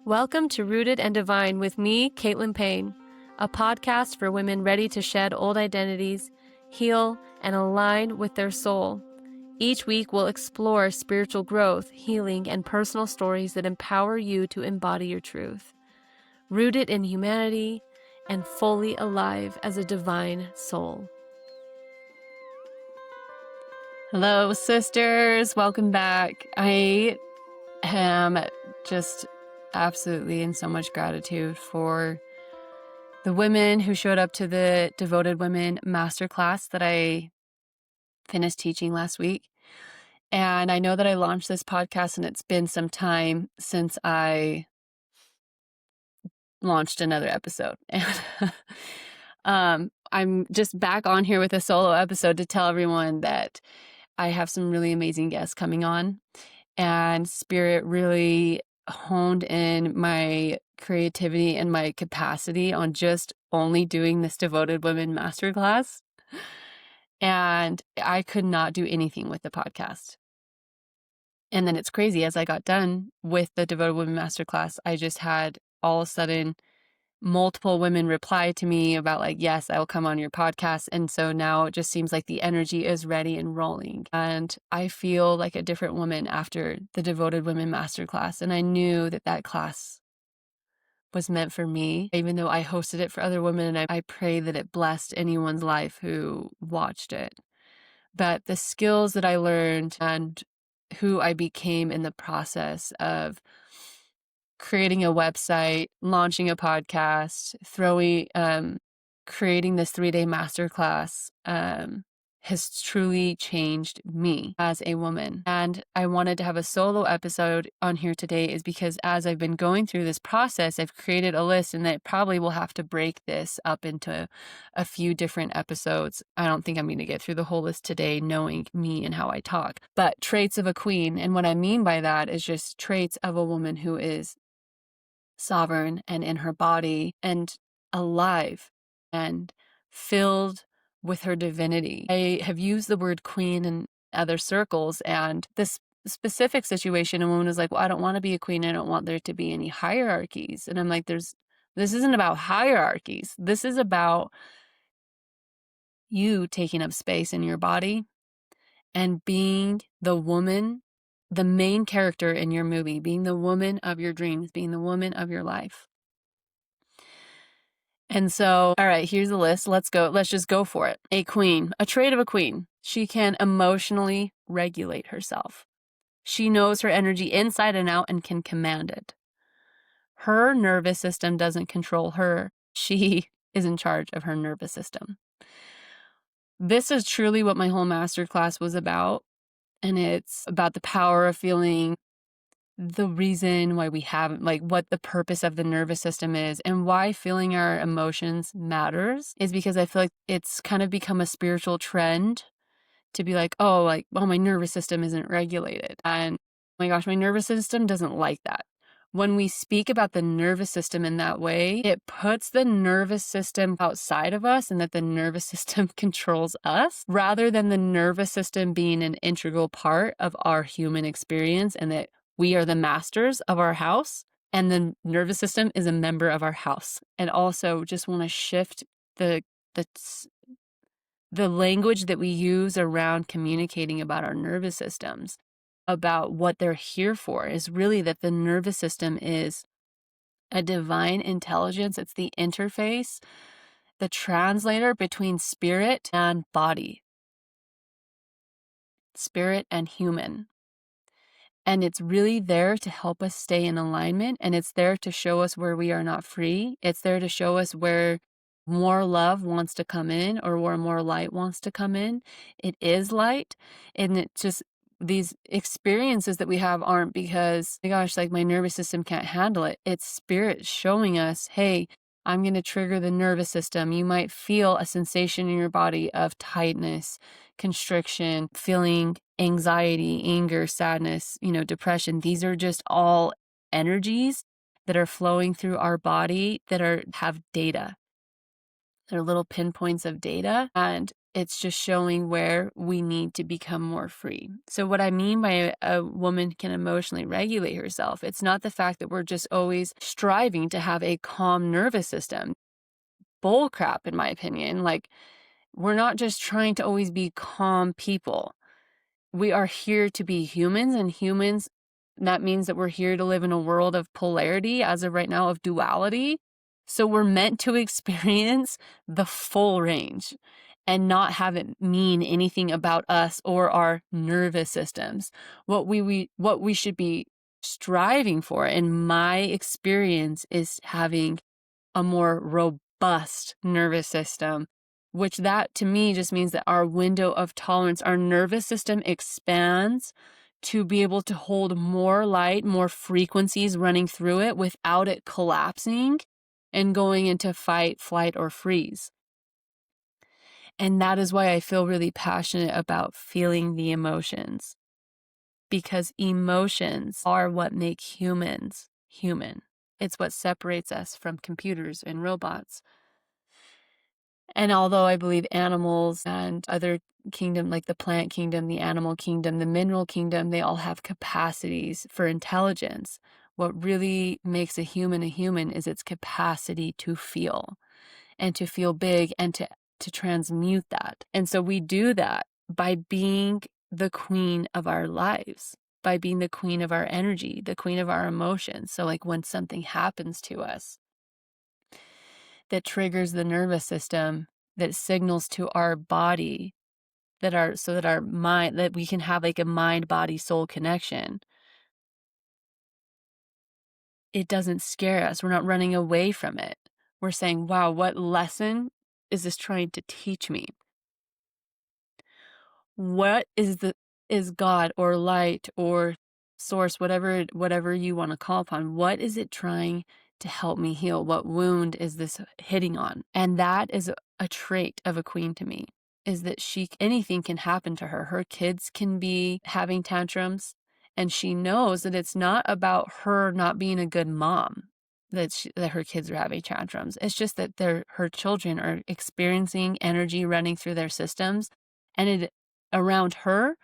Welcome to Rooted and Divine with me, Katelyn Payne, a podcast for women ready to shed old identities, heal, and align with their soul. Each week, we'll explore spiritual growth, healing, and personal stories that empower you to embody your truth. Rooted in humanity and fully alive as a divine soul. Hello, sisters. Welcome back. I am just absolutely in so much gratitude for the women who showed up to the Devoted Women Masterclass that I finished teaching last week. And I know that I launched this podcast and it's been some time since I launched another episode. And I'm just back on here with a solo episode to tell everyone that I have some really amazing guests coming on, and Spirit really honed in my creativity and my capacity on just only doing this Devoted Women Masterclass. And I could not do anything with the podcast. And then it's crazy, as I got done with the Devoted Women Masterclass, I just had all of a sudden multiple women reply to me about like, yes, I will come on your podcast. And so now it just seems like the energy is ready and rolling. And I feel like a different woman after the Devoted Women Masterclass. And I knew that that class was meant for me, even though I hosted it for other women. And I pray that it blessed anyone's life who watched it. But the skills that I learned and who I became in the process of creating a website, launching a podcast, creating this 3-day masterclass, has truly changed me as a woman. And I wanted to have a solo episode on here today is because as I've been going through this process, I've created a list, and I probably will have to break this up into a few different episodes. I don't think I'm going to get through the whole list today, knowing me and how I talk. But traits of a queen, and what I mean by that is just traits of a woman who is sovereign and in her body and alive and filled with her divinity. I have used the word queen in other circles, and this specific situation, a woman was like, well, I don't want to be a queen. I don't want there to be any hierarchies. And I'm like, this isn't about hierarchies. This is about you taking up space in your body and being the woman, the main character in your movie, being the woman of your dreams, being the woman of your life. And so, all right, here's the list. Let's go. Let's just go for it. A queen, a trait of a queen. She can emotionally regulate herself. She knows her energy inside and out and can command it. Her nervous system doesn't control her. She is in charge of her nervous system. This is truly what my whole masterclass was about. And it's about the power of feeling, the reason why we haven't, like what the purpose of the nervous system is, and why feeling our emotions matters is because I feel like it's kind of become a spiritual trend to be like, oh, my nervous system isn't regulated. And oh my gosh, my nervous system doesn't like that. When we speak about the nervous system in that way, it puts the nervous system outside of us and that the nervous system controls us rather than the nervous system being an integral part of our human experience and that we are the masters of our house and the nervous system is a member of our house. And also just want to shift the language that we use around communicating about our nervous systems, about what they're here for, is really that the nervous system is a divine intelligence. It's the interface, the translator between spirit and body, spirit and human. And it's really there to help us stay in alignment. And it's there to show us where we are not free. It's there to show us where more love wants to come in or where more light wants to come in. It is light. And it just, these experiences that we have aren't because, oh my gosh, like my nervous system can't handle it. It's spirit showing us, hey, I'm going to trigger the nervous system. You might feel a sensation in your body of tightness, constriction, feeling anxiety, anger, sadness, depression. These are just all energies that are flowing through our body that have data. They're little pinpoints of data. And It's just showing where we need to become more free. So what I mean by a woman can emotionally regulate herself, it's not the fact that we're just always striving to have a calm nervous system. Bull crap, in my opinion. Like, we're not just trying to always be calm people. We are here to be humans, and humans, that means that we're here to live in a world of polarity, as of right now, of duality. So we're meant to experience the full range and not have it mean anything about us or our nervous systems. What we should be striving for, in my experience, is having a more robust nervous system, which that to me just means that our window of tolerance, our nervous system expands to be able to hold more light, more frequencies running through it without it collapsing and going into fight, flight, or freeze. And that is why I feel really passionate about feeling the emotions, because emotions are what make humans human. It's what separates us from computers and robots. And although I believe animals and other kingdom, like the plant kingdom, the animal kingdom, the mineral kingdom, they all have capacities for intelligence. What really makes a human is its capacity to feel, and to feel big, and to transmute that. And so we do that by being the queen of our lives, by being the queen of our energy, the queen of our emotions. So like when something happens to us that triggers the nervous system, that signals to our body, so that our mind, that we can have like a mind, body, soul connection. It doesn't scare us. We're not running away from it. We're saying, wow, what lesson is this trying to teach me? What is God or light or source, whatever you want to call upon, what is it trying to help me heal? What wound is this hitting on? And that is a trait of a queen to me, is that anything can happen to her. Her kids can be having tantrums, and she knows that it's not about her not being a good mom that her kids are having tantrums. It's just that her children are experiencing energy running through their systems, and around her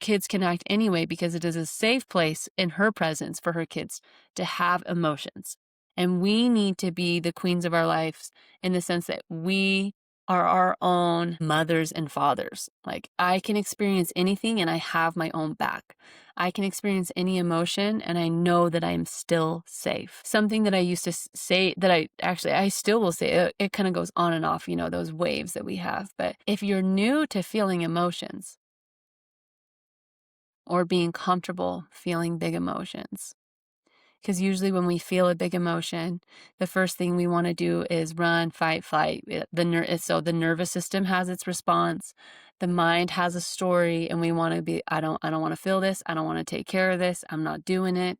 kids can act anyway, because it is a safe place in her presence for her kids to have emotions. And we need to be the queens of our lives in the sense that we are our own mothers and fathers. Like, I can experience anything and I have my own back. I can experience any emotion and I know that I'm still safe. Something that I used to say, that I still will say, it kind of goes on and off, those waves that we have. But if you're new to feeling emotions or being comfortable feeling big emotions, because usually when we feel a big emotion, the first thing we want to do is run, fight, flight. So the nervous system has its response. The mind has a story, and we want to be, I don't want to feel this. I don't want to take care of this. I'm not doing it.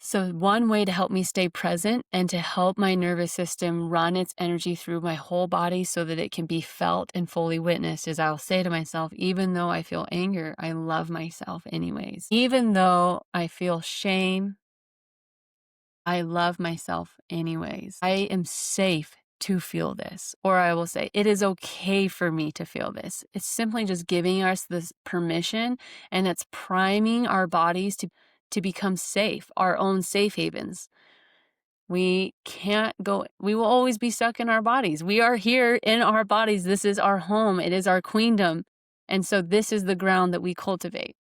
So one way to help me stay present and to help my nervous system run its energy through my whole body so that it can be felt and fully witnessed is I'll say to myself, even though I feel anger, I love myself anyways. Even though I feel shame, I love myself anyways. I am safe to feel this. Or I will say, it is okay for me to feel this. It's simply just giving us this permission, and it's priming our bodies to become safe, our own safe havens. We will always be stuck in our bodies. We are here in our bodies. This is our home. It is our queendom. And so this is the ground that we cultivate.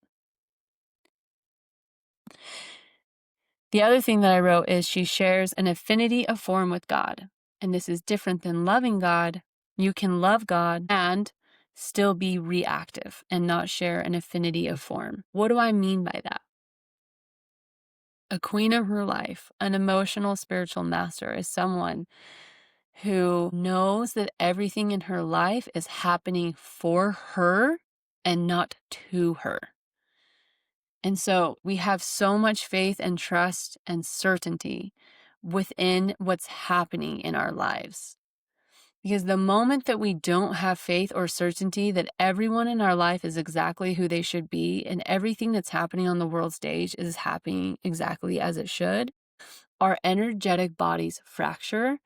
The other thing that I wrote is she shares an affinity of form with God. And this is different than loving God. You can love God and still be reactive and not share an affinity of form. What do I mean by that? A queen of her life, an emotional spiritual master, is someone who knows that everything in her life is happening for her and not to her. And so we have so much faith and trust and certainty within what's happening in our lives. Because the moment that we don't have faith or certainty that everyone in our life is exactly who they should be, and everything that's happening on the world stage is happening exactly as it should, our energetic bodies fracture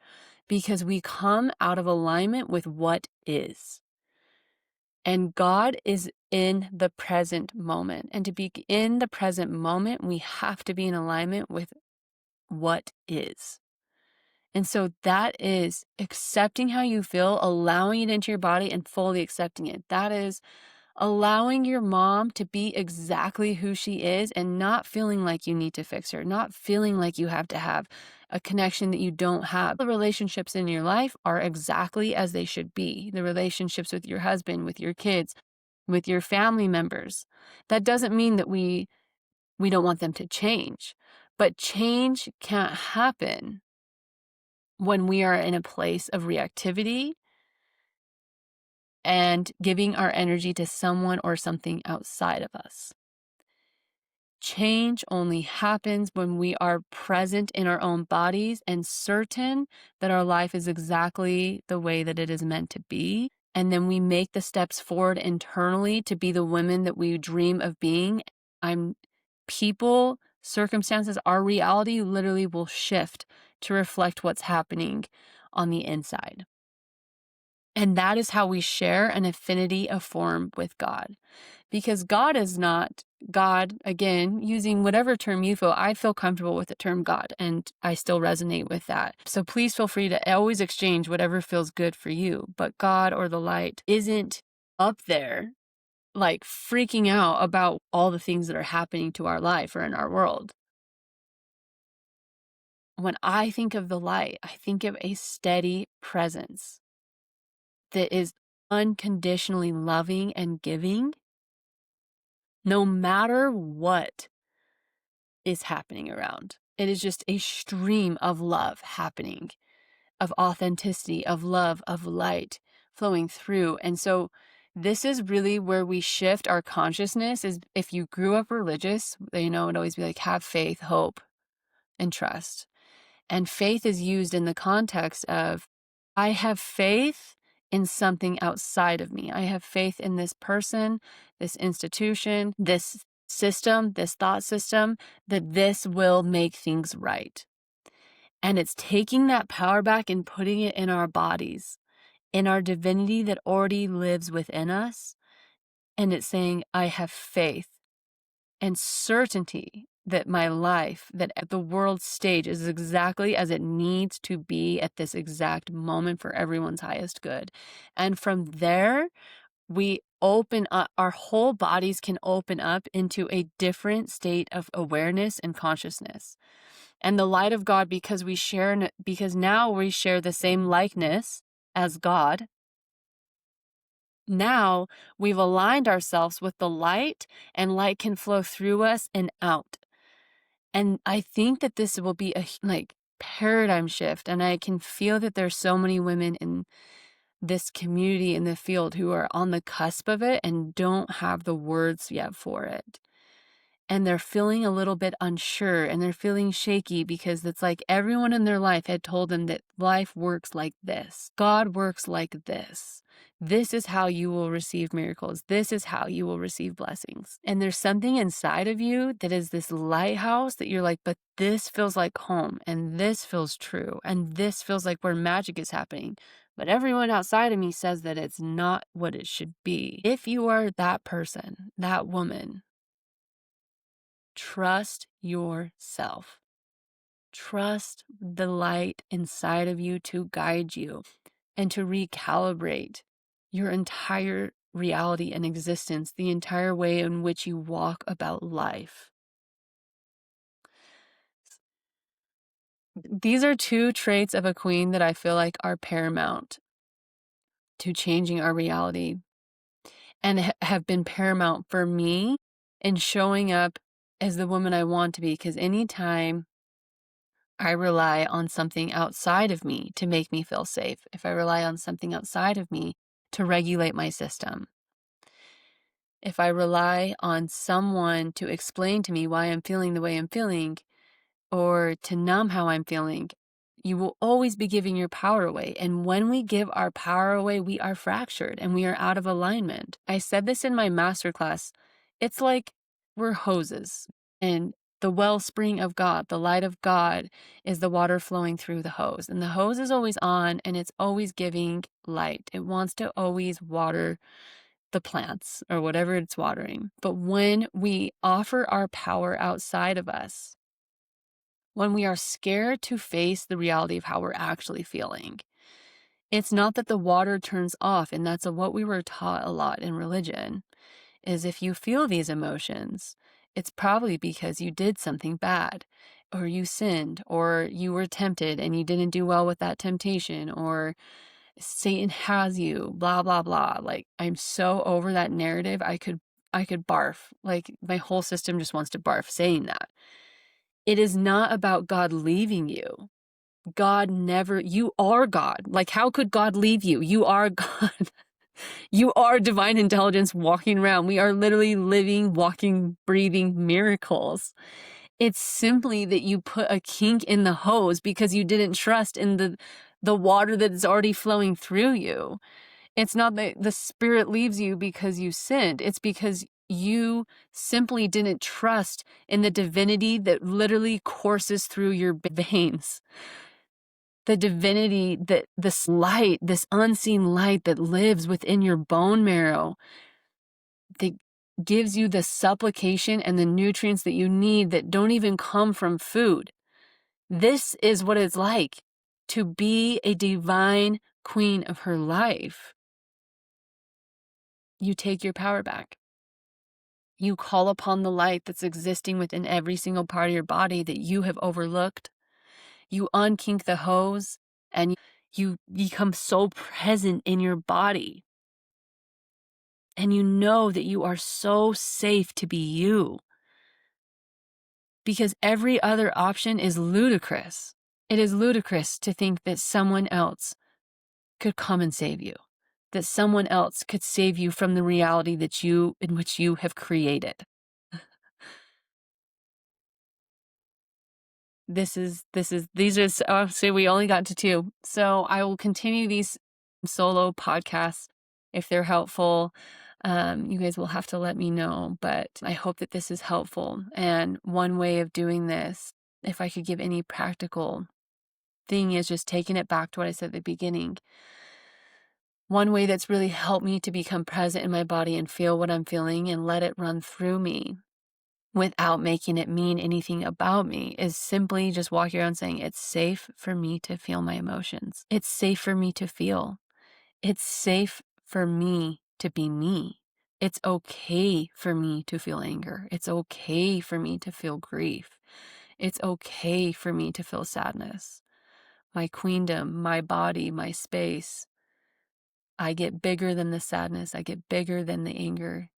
because we come out of alignment with what is. And God is in the present moment. And to be in the present moment, we have to be in alignment with what is. And so that is accepting how you feel, allowing it into your body and fully accepting it. That is allowing your mom to be exactly who she is and not feeling like you need to fix her, not feeling like you have to have a connection that you don't have. The relationships in your life are exactly as they should be. The relationships with your husband, with your kids, with your family members. That doesn't mean that we don't want them to change, but change can't happen when we are in a place of reactivity and giving our energy to someone or something outside of us. Change only happens when we are present in our own bodies and certain that our life is exactly the way that it is meant to be. And then we make the steps forward internally to be the women that we dream of being. People, circumstances, our reality literally will shift to reflect what's happening on the inside. And that is how we share an affinity of form with God. Because God is not God, again, using whatever term you feel. I feel comfortable with the term God, and I still resonate with that. So please feel free to always exchange whatever feels good for you. But God or the light isn't up there, like freaking out about all the things that are happening to our life or in our world. When I think of the light, I think of a steady presence that is unconditionally loving and giving, no matter what is happening around. It is just a stream of love happening, of authenticity, of love, of light flowing through. And so this is really where we shift our consciousness. Is if you grew up religious, it would always be like, have faith, hope, and trust. And faith is used in the context of, I have faith in something outside of me. I have faith in this person, this institution, this system, this thought system, that this will make things right. And it's taking that power back and putting it in our bodies, in our divinity that already lives within us. And it's saying, I have faith and certainty that my life, that at the world stage is exactly as it needs to be at this exact moment for everyone's highest good. And from there, we open up, our whole bodies can open up into a different state of awareness and consciousness. And the light of God, because now we share the same likeness as God, now we've aligned ourselves with the light, and light can flow through us and out. And I think that this will be a paradigm shift. And I can feel that there's so many women in this community, in the field, who are on the cusp of it and don't have the words yet for it. And they're feeling a little bit unsure, and they're feeling shaky because it's like everyone in their life had told them that life works like this. God works like this. This is how you will receive miracles. This is how you will receive blessings. And there's something inside of you that is this lighthouse that you're like, but this feels like home, and this feels true, and this feels like where magic is happening. But everyone outside of me says that it's not what it should be. If you are that person, that woman, trust yourself. Trust the light inside of you to guide you and to recalibrate your entire reality and existence, the entire way in which you walk about life. These are two traits of a queen that I feel like are paramount to changing our reality and have been paramount for me in showing up as the woman I want to be. Because anytime I rely on something outside of me to make me feel safe, if I rely on something outside of me to regulate my system, if I rely on someone to explain to me why I'm feeling the way I'm feeling or to numb how I'm feeling, you will always be giving your power away. And when we give our power away, we are fractured and we are out of alignment. I said this in my masterclass. It's like we're hoses, and the wellspring of God, the light of God, is the water flowing through the hose. And the hose is always on, and it's always giving light. It wants to always water the plants or whatever it's watering. But when we offer our power outside of us, when we are scared to face the reality of how we're actually feeling, it's not that the water turns off. And that's what we were taught a lot in religion, is if you feel these emotions, it's probably because you did something bad, or you sinned, or you were tempted and you didn't do well with that temptation, or Satan has you, blah, blah, blah. Like, I'm so over that narrative. I could barf. Like, my whole system just wants to barf saying that. It is not about God leaving you. You are God. Like, how could God leave you? You are God. You are divine intelligence walking around. We are literally living, walking, breathing miracles. It's simply that you put a kink in the hose because you didn't trust in the water that is already flowing through you. It's not that the spirit leaves you because you sinned. It's because you simply didn't trust in the divinity that literally courses through your veins. The divinity, that this light, this unseen light that lives within your bone marrow, that gives you the supplication and the nutrients that you need that don't even come from food. This is what it's like to be a divine queen of her life. You take your power back. You call upon the light that's existing within every single part of your body that you have overlooked. You unkink the hose and you become so present in your body. And you know that you are so safe to be you. Because every other option is ludicrous. It is ludicrous to think that someone else could come and save you, that someone else could save you from the reality in which you have created. So we only got to 2. So I will continue these solo podcasts if they're helpful. You guys will have to let me know, but I hope that this is helpful. And one way of doing this, if I could give any practical thing, is just taking it back to what I said at the beginning. One way that's really helped me to become present in my body and feel what I'm feeling and let it run through me without making it mean anything about me is simply just walking around saying, it's safe for me to feel my emotions. It's safe for me to feel. It's safe for me to be me. It's okay for me to feel anger. It's okay for me to feel grief. It's okay for me to feel sadness. My queendom, my body, my space. I get bigger than the sadness. I get bigger than the anger.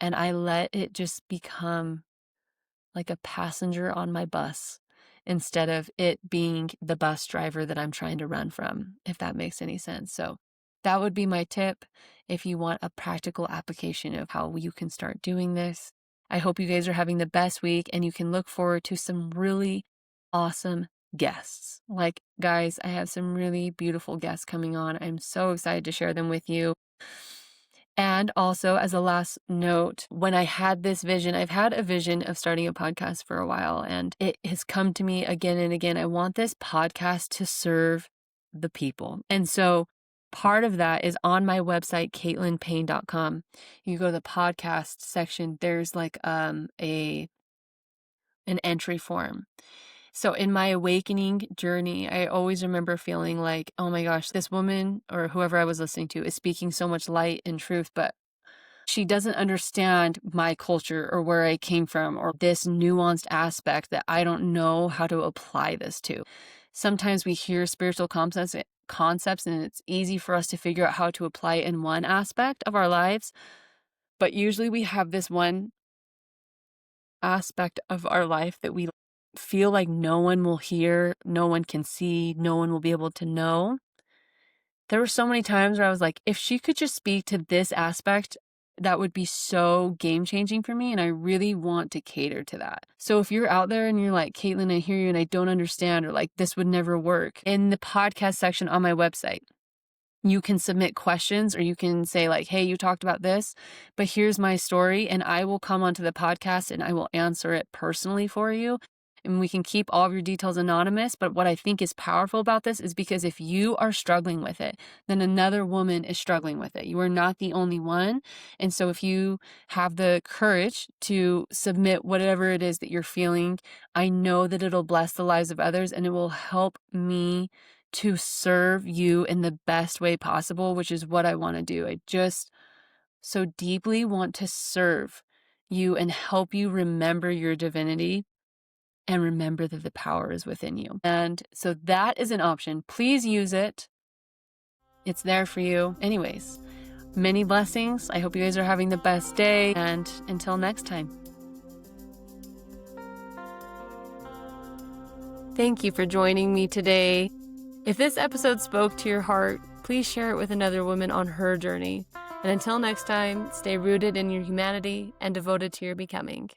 And I let it just become like a passenger on my bus instead of it being the bus driver that I'm trying to run from, if that makes any sense. So that would be my tip if you want a practical application of how you can start doing this. I hope you guys are having the best week and you can look forward to some really awesome guests. Like, guys, I have some really beautiful guests coming on. I'm so excited to share them with you. And also, as a last note, when I had this vision, I've had a vision of starting a podcast for a while, and it has come to me again and again. I want this podcast to serve the people. And so part of that is on my website, KatelynPayne.com. You go to the podcast section, there's like an entry form. So in my awakening journey, I always remember feeling like, oh my gosh, this woman or whoever I was listening to is speaking so much light and truth, but she doesn't understand my culture or where I came from or this nuanced aspect that I don't know how to apply this to. Sometimes we hear spiritual concepts and it's easy for us to figure out how to apply it in one aspect of our lives. But usually we have this one aspect of our life that we feel like no one will hear, no one can see, no one will be able to know. There were so many times where I was like, if she could just speak to this aspect, that would be so game-changing for me, and I really want to cater to that. So if you're out there and you're like, Katelyn, I hear you and I don't understand, or like, this would never work, in the podcast section on my website, you can submit questions, or you can say like, hey, you talked about this, but here's my story, and I will come onto the podcast and I will answer it personally for you. and we can keep all of your details anonymous. But what I think is powerful about this is because if you are struggling with it, then another woman is struggling with it. You are not the only one. And so if you have the courage to submit whatever it is that you're feeling, I know that it'll bless the lives of others, and it will help me to serve you in the best way possible, which is what I want to do. I just so deeply want to serve you and help you remember your divinity and remember that the power is within you. And so that is an option. Please use it. It's there for you. Anyways, many blessings. I hope you guys are having the best day, and until next time. Thank you for joining me today. If this episode spoke to your heart, please share it with another woman on her journey. And until next time, stay rooted in your humanity and devoted to your becoming.